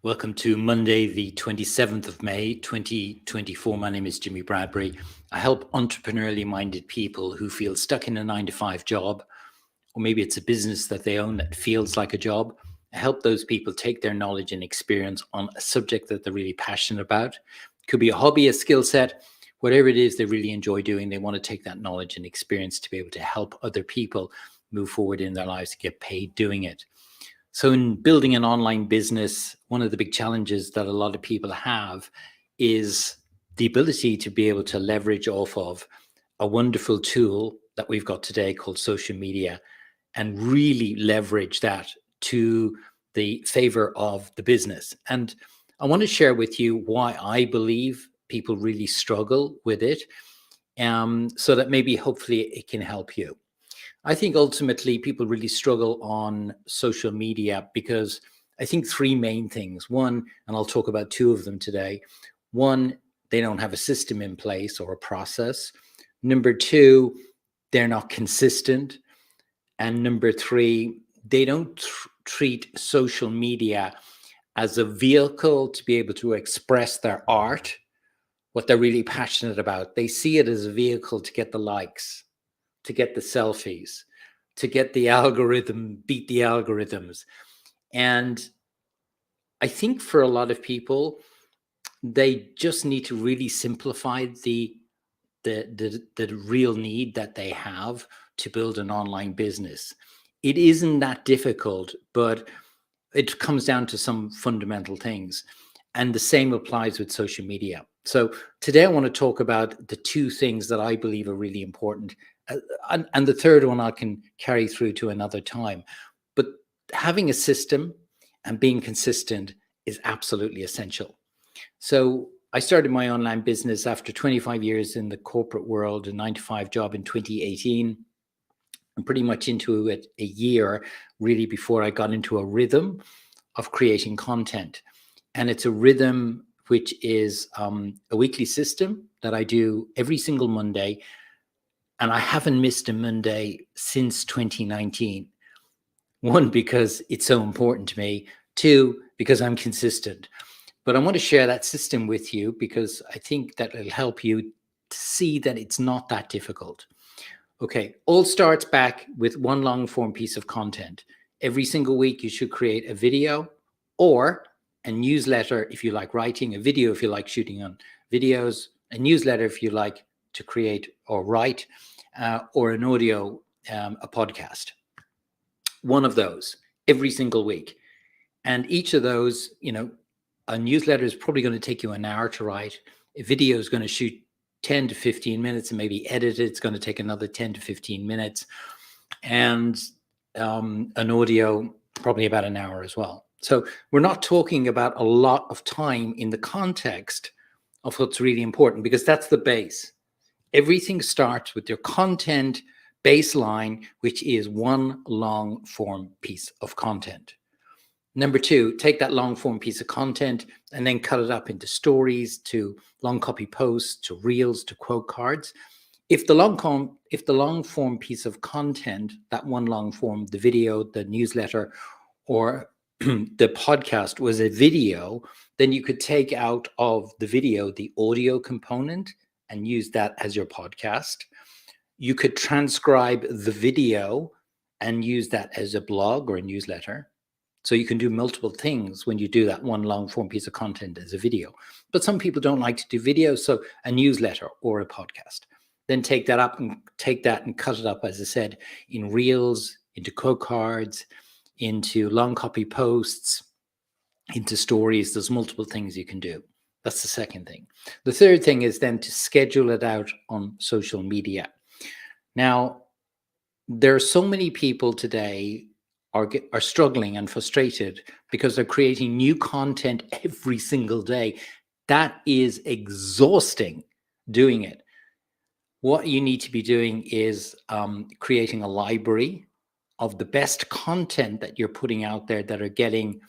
Welcome to Monday, the 27th of May, 2024. My name is Jimmy Bradbury. I help entrepreneurially minded people who feel stuck in a 9 to 5 job, or maybe it's a business that they own that feels like a job. I help those people take their knowledge and experience on a subject that they're really passionate about. It could be a hobby, a skill set, whatever it is they really enjoy doing. They want to take that knowledge and experience to be able to help other people move forward in their lives to get paid doing it. So in building an online business, one of the big challenges that a lot of people have is the ability to be able to leverage off of a wonderful tool that we've got today called social media and really leverage that to the favor of the business. And I want to share with you why I believe people really struggle with it, so that maybe hopefully it can help you. I think ultimately people really struggle on social media because I think three main things. One, and I'll talk about two of them today. One, they don't have a system in place or a process. Number two, they're not consistent. And number three, they don't treat social media as a vehicle to be able to express their art, what they're really passionate about. They see it as a vehicle to get the likes, to get the selfies, to get the algorithm, beat the algorithms. And I think for a lot of people, they just need to really simplify the real need that they have to build an online business. It isn't that difficult, but it comes down to some fundamental things. And the same applies with social media. So today I want to talk about the two things that I believe are really important. And the third one I can carry through to another time. But having a system and being consistent is absolutely essential. So I started my online business after 25 years in the corporate world, a 9 to 5 job in 2018. I'm pretty much into it a year, really, before I got into a rhythm of creating content. And it's a rhythm which is a weekly system that I do every single Monday. And I haven't missed a Monday since 2019. One, because it's so important to me. Two, because I'm consistent. But I want to share that system with you because I think that it'll help you to see that it's not that difficult. Okay, all starts back with one long form piece of content. Every single week, you should create a video or a newsletter if you like writing, a video if you like shooting on videos, a newsletter if you like to create or write, or an audio, a podcast. One of those every single week. And each of those, a newsletter is probably going to take you an hour to write. A video is going to shoot 10 to 15 minutes and maybe edit it. It's going to take another 10 to 15 minutes. And an audio, probably about an hour as well. So we're not talking about a lot of time in the context of what's really important, because that's the base. Everything starts with your content baseline, which is one long form piece of content. Number two, take that long form piece of content and then cut it up into stories, to long copy posts, to reels, to quote cards. If the long form piece of content, that one long form, the video, the newsletter, or the podcast was a video, then you could take out of the video the audio component and use that as your podcast. You could transcribe the video and use that as a blog or a newsletter. So you can do multiple things when you do that one long form piece of content as a video. But some people don't like to do videos, so a newsletter or a podcast. Then take that and cut it up, as I said, in reels, into quote cards, into long copy posts, into stories. There's multiple things you can do. That's the second thing. The third thing is then to schedule it out on social media. Now, there are so many people today are struggling and frustrated because they're creating new content every single day. That is exhausting, doing it. What you need to be doing is creating a library of the best content that you're putting out there that are getting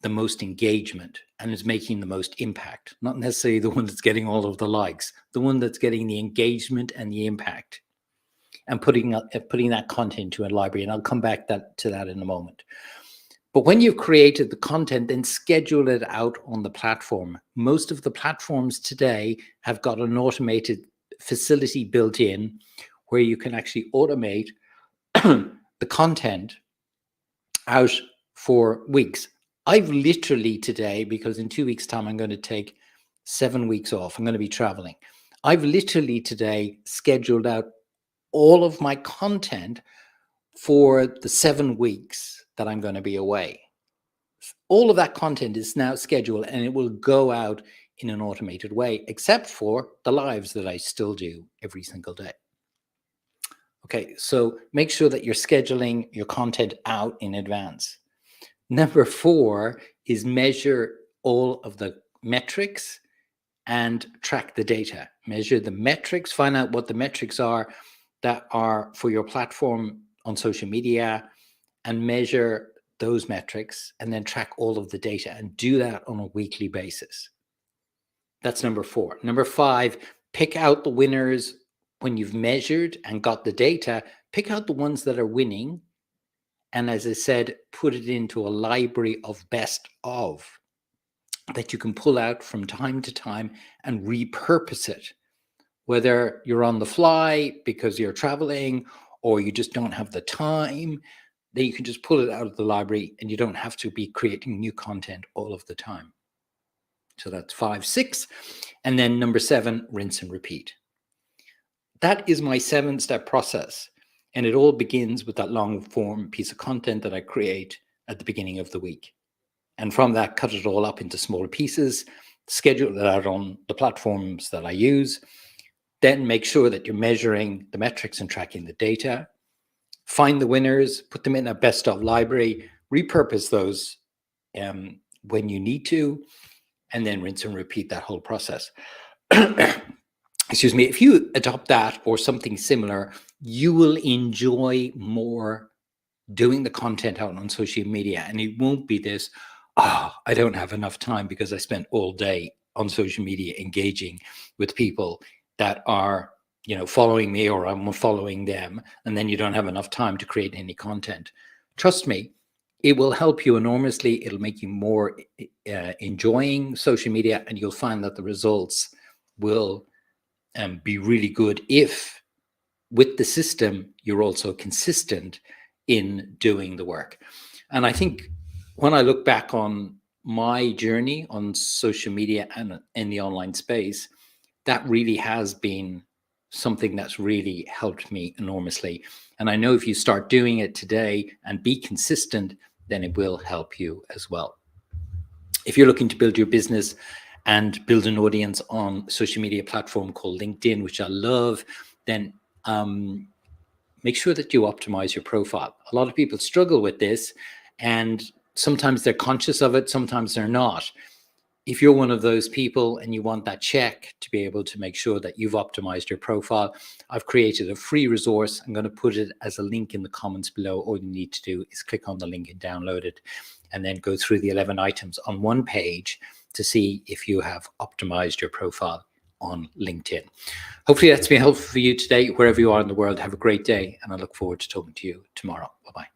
the most engagement and is making the most impact. Not necessarily the one that's getting all of the likes, the one that's getting the engagement and the impact, and putting that content into a library. And I'll come back to that in a moment. But when you've created the content, then schedule it out on the platform. Most of the platforms today have got an automated facility built in where you can actually automate the content out for weeks. I've literally today, because in 2 weeks' time, I'm going to take 7 weeks off. I'm going to be traveling. I've literally today scheduled out all of my content for the 7 weeks that I'm going to be away. All of that content is now scheduled and it will go out in an automated way, except for the lives that I still do every single day. Okay, so make sure that you're scheduling your content out in advance. Number 4 is measure all of the metrics and track the data. Measure the metrics, find out what the metrics are that are for your platform on social media, and measure those metrics, and then track all of the data and do that on a weekly basis. That's number 4. Number 5, pick out the winners. When you've measured and got the data, pick out the ones that are winning. And as I said, put it into a library of best of that you can pull out from time to time and repurpose it. Whether you're on the fly because you're traveling or you just don't have the time, then you can just pull it out of the library and you don't have to be creating new content all of the time. So that's 5, 6. And then number 7, rinse and repeat. That is my 7-step process. And it all begins with that long form piece of content that I create at the beginning of the week. And from that, cut it all up into smaller pieces, schedule it out on the platforms that I use, then make sure that you're measuring the metrics and tracking the data, find the winners, put them in a best of library, repurpose those when you need to, and then rinse and repeat that whole process. Excuse me, if you adopt that or something similar, you will enjoy more doing the content out on social media. And it won't be this, I don't have enough time because I spent all day on social media engaging with people that are, following me or I'm following them. And then you don't have enough time to create any content. Trust me, it will help you enormously. It'll make you more enjoying social media, and you'll find that the results will be really good if with the system you're also consistent in doing the work. And I think when I look back on my journey on social media and in the online space, that really has been something that's really helped me enormously. And I know if you start doing it today and be consistent, then it will help you as well. If you're looking to build your business and build an audience on a social media platform called LinkedIn, which I love, then make sure that you optimize your profile. A lot of people struggle with this, and sometimes they're conscious of it, sometimes they're not. If you're one of those people and you want that check to be able to make sure that you've optimized your profile, I've created a free resource. I'm going to put it as a link in the comments below. All you need to do is click on the link and download it, and then go through the 11 items on one page to see if you have optimized your profile on LinkedIn. Hopefully that's been helpful for you today. Wherever you are in the world, have a great day, and I look forward to talking to you tomorrow. Bye-bye.